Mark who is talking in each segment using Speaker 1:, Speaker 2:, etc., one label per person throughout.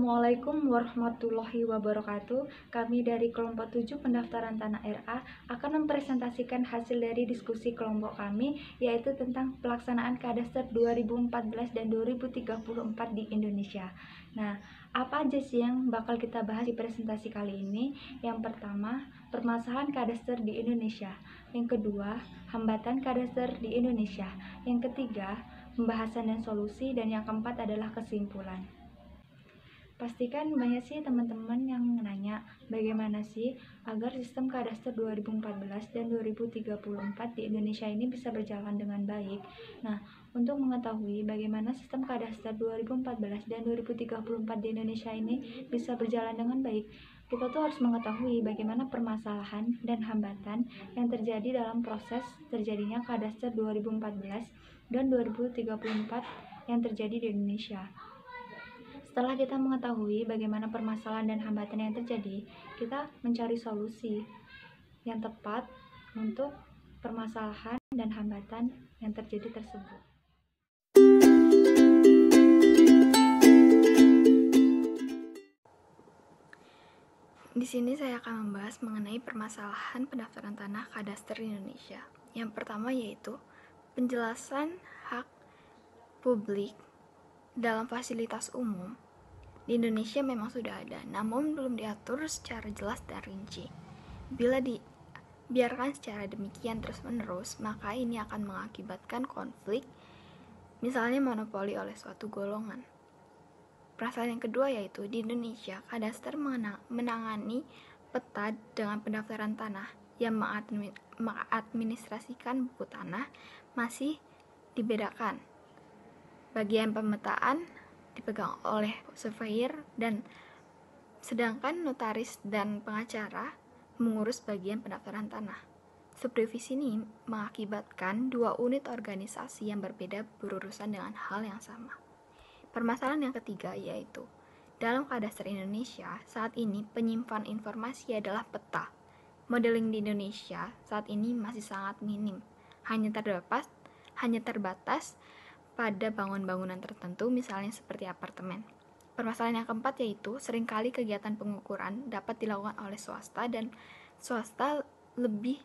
Speaker 1: Assalamualaikum warahmatullahi wabarakatuh. Kami dari kelompok 7 pendaftaran Tanah RA akan mempresentasikan hasil dari diskusi kelompok kami, yaitu tentang pelaksanaan Kadaster 2014 dan 2034 di Indonesia. Nah, apa aja sih yang bakal kita bahas di presentasi kali ini? Yang pertama, permasalahan Kadaster di Indonesia. Yang kedua, hambatan Kadaster di Indonesia. Yang ketiga, pembahasan dan solusi. Dan yang keempat adalah kesimpulan. Pastikan banyak sih teman-teman yang nanya bagaimana sih agar sistem Kadaster 2014 dan 2034 di Indonesia ini bisa berjalan dengan baik. Nah, untuk mengetahui bagaimana sistem Kadaster 2014 dan 2034 di Indonesia ini bisa berjalan dengan baik, kita tuh harus mengetahui bagaimana permasalahan dan hambatan yang terjadi dalam proses terjadinya Kadaster 2014 dan 2034 yang terjadi di Indonesia. Setelah kita mengetahui bagaimana permasalahan dan hambatan yang terjadi, kita mencari solusi yang tepat untuk permasalahan dan hambatan yang terjadi tersebut. Di sini saya akan membahas mengenai permasalahan pendaftaran tanah Kadaster di Indonesia. Yang pertama yaitu penjelasan hak publik dalam fasilitas umum. Di Indonesia memang sudah ada, namun belum diatur secara jelas dan rinci. Bila dibiarkan secara demikian terus-menerus, maka ini akan mengakibatkan konflik, misalnya monopoli oleh suatu golongan. Permasalahan yang kedua yaitu di Indonesia, Kadaster menangani peta dengan pendaftaran tanah yang mengadministrasikan buku tanah masih dibedakan. Bagian pemetaan dipegang oleh surveyor dan sedangkan notaris dan pengacara mengurus bagian pendaftaran tanah. Subdivisi ini mengakibatkan dua unit organisasi yang berbeda berurusan dengan hal yang sama. Permasalahan yang ketiga yaitu dalam Kadaster Indonesia saat ini penyimpan informasi adalah peta. Modeling di Indonesia saat ini masih sangat minim, hanya terbatas pada bangunan-bangunan tertentu, misalnya seperti apartemen. Permasalahan yang keempat yaitu seringkali kegiatan pengukuran dapat dilakukan oleh swasta dan swasta lebih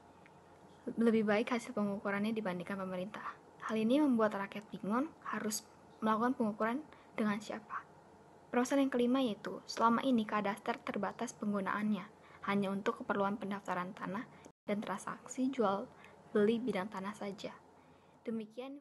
Speaker 1: baik hasil pengukurannya dibandingkan pemerintah. Hal ini membuat rakyat bingung harus melakukan pengukuran dengan siapa. Permasalahan yang kelima yaitu selama ini Kadaster terbatas penggunaannya hanya untuk keperluan pendaftaran tanah dan transaksi jual beli bidang tanah saja. Demikian.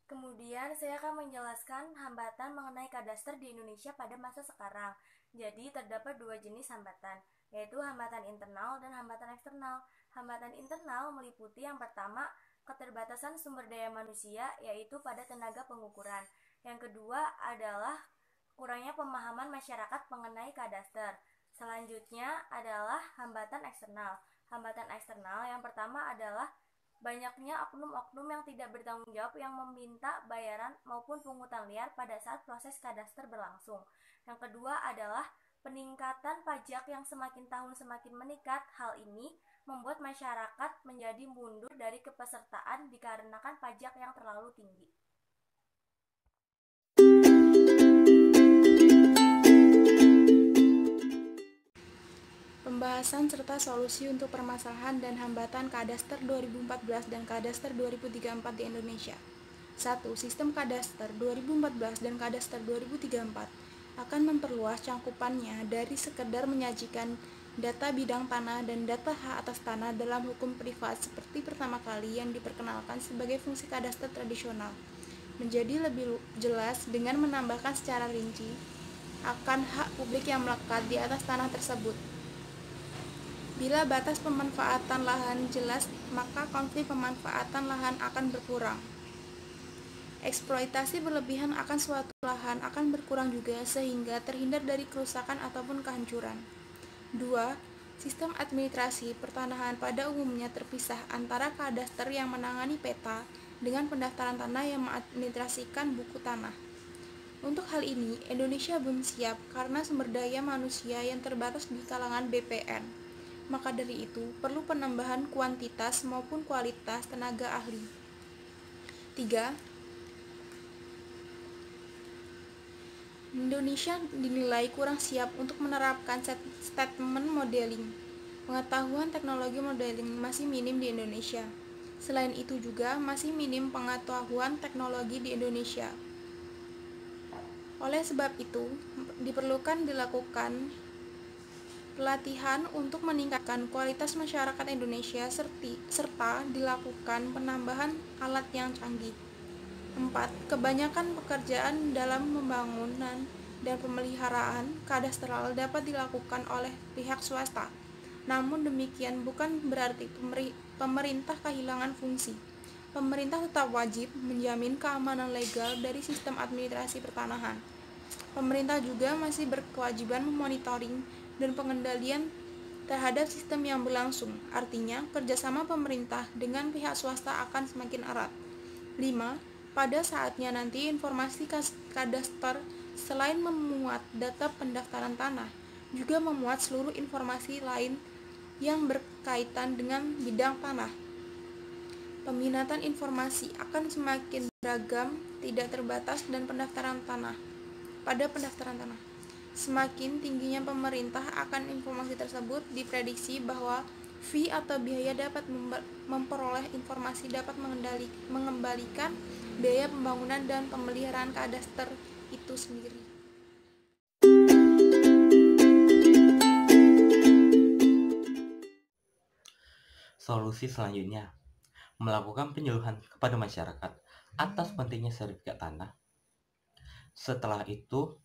Speaker 2: Kemudian saya akan menjelaskan hambatan mengenai Kadaster di Indonesia pada masa sekarang. Jadi terdapat dua jenis hambatan, yaitu hambatan internal dan hambatan eksternal. Hambatan internal meliputi yang pertama, keterbatasan sumber daya manusia, yaitu pada tenaga pengukuran. Yang kedua adalah kurangnya pemahaman masyarakat mengenai Kadaster. Selanjutnya adalah hambatan eksternal. Hambatan eksternal yang pertama adalah banyaknya oknum-oknum yang tidak bertanggung jawab yang meminta bayaran maupun pungutan liar pada saat proses Kadaster berlangsung. Yang kedua adalah peningkatan pajak yang semakin tahun semakin meningkat. Hal ini membuat masyarakat menjadi mundur dari kepesertaan dikarenakan pajak yang terlalu tinggi.
Speaker 3: Pembahasan serta solusi untuk permasalahan dan hambatan Kadaster 2014 dan Kadaster 2034 di Indonesia. 1. Sistem Kadaster 2014 dan Kadaster 2034 akan memperluas cangkupannya dari sekedar menyajikan data bidang tanah dan data hak atas tanah dalam hukum privat seperti pertama kali yang diperkenalkan sebagai fungsi Kadaster tradisional, menjadi lebih jelas dengan menambahkan secara rinci akan hak publik yang melekat di atas tanah tersebut. Bila batas pemanfaatan lahan jelas, maka konflik pemanfaatan lahan akan berkurang. Eksploitasi berlebihan akan suatu lahan akan berkurang juga sehingga terhindar dari kerusakan ataupun kehancuran. 2. Sistem administrasi pertanahan pada umumnya terpisah antara Kadaster yang menangani peta dengan pendaftaran tanah yang mengadministrasikan buku tanah. Untuk hal ini, Indonesia belum siap karena sumber daya manusia yang terbatas di kalangan BPN. Maka dari itu, perlu penambahan kuantitas maupun kualitas tenaga ahli. 3. Indonesia dinilai kurang siap untuk menerapkan statement modeling. Pengetahuan teknologi modeling masih minim di Indonesia. Selain itu juga masih minim pengetahuan teknologi di Indonesia. Oleh sebab itu, diperlukan dilakukan pelatihan untuk meningkatkan kualitas masyarakat Indonesia serta dilakukan penambahan alat yang canggih. 4. Kebanyakan pekerjaan dalam pembangunan dan pemeliharaan kadastral dapat dilakukan oleh pihak swasta. Namun demikian bukan berarti pemerintah kehilangan fungsi. Pemerintah tetap wajib menjamin keamanan legal dari sistem administrasi pertanahan. Pemerintah juga masih berkewajiban memonitoring dan pengendalian terhadap sistem yang berlangsung. Artinya, kerjasama pemerintah dengan pihak swasta akan semakin erat. 5. Pada saatnya nanti informasi kadaster selain memuat data pendaftaran tanah, juga memuat seluruh informasi lain yang berkaitan dengan bidang tanah. Peminatan informasi akan semakin beragam, tidak terbatas pada pendaftaran tanah. Semakin tingginya pemerintah akan informasi tersebut, diprediksi bahwa fee atau biaya dapat memperoleh informasi dapat mengembalikan biaya pembangunan dan pemeliharaan kadaster itu sendiri.
Speaker 4: Solusi selanjutnya, melakukan penyuluhan kepada masyarakat atas pentingnya sertifikat tanah. Setelah itu,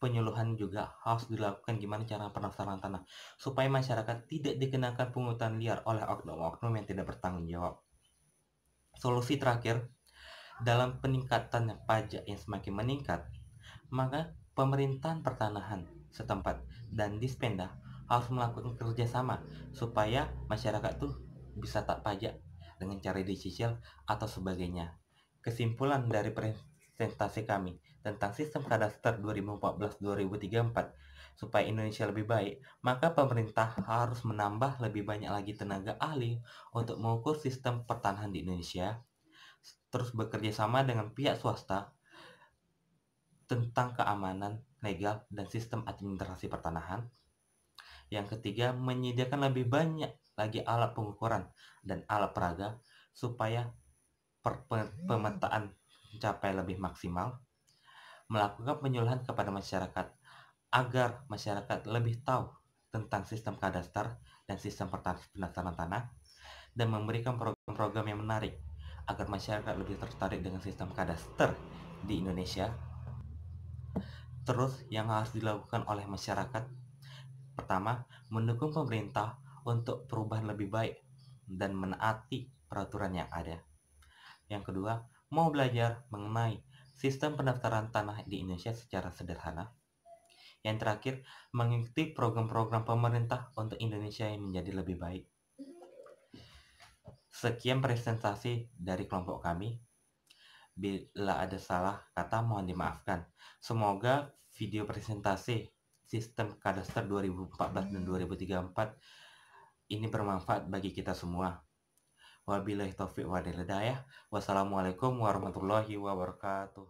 Speaker 4: penyuluhan juga harus dilakukan gimana cara pendaftaran tanah supaya masyarakat tidak dikenakan pungutan liar oleh oknum-oknum yang tidak bertanggung jawab. Solusi terakhir, dalam peningkatan pajak yang semakin meningkat, maka pemerintahan pertanahan setempat dan Dispenda harus melakukan kerjasama supaya masyarakat tuh bisa tak pajak dengan cara dicicil atau sebagainya. Kesimpulan dari presentasi kami tentang sistem kadaster 2014-2034 supaya Indonesia lebih baik, maka pemerintah harus menambah lebih banyak lagi tenaga ahli untuk mengukur sistem pertanahan di Indonesia, terus bekerja sama dengan pihak swasta tentang keamanan legal dan sistem administrasi pertanahan. Yang ketiga, menyediakan lebih banyak lagi alat pengukuran dan alat peraga supaya pemetaan mencapai lebih maksimal. Melakukan penyuluhan kepada masyarakat agar masyarakat lebih tahu tentang sistem kadaster dan sistem pendaftaran tanah, dan memberikan program-program yang menarik agar masyarakat lebih tertarik dengan sistem kadaster di Indonesia. Terus yang harus dilakukan oleh masyarakat, pertama, mendukung pemerintah untuk perubahan lebih baik dan menaati peraturan yang ada. Yang kedua, mau belajar mengenai sistem pendaftaran tanah di Indonesia secara sederhana. Yang terakhir, mengikuti program-program pemerintah untuk Indonesia yang menjadi lebih baik. Sekian presentasi dari kelompok kami. Bila ada salah kata, mohon dimaafkan. Semoga video presentasi sistem kadaster 2014 dan 2034 ini bermanfaat bagi kita semua. Wabillahi taufiq wal hidayah. Wassalamualaikum warahmatullahi wabarakatuh.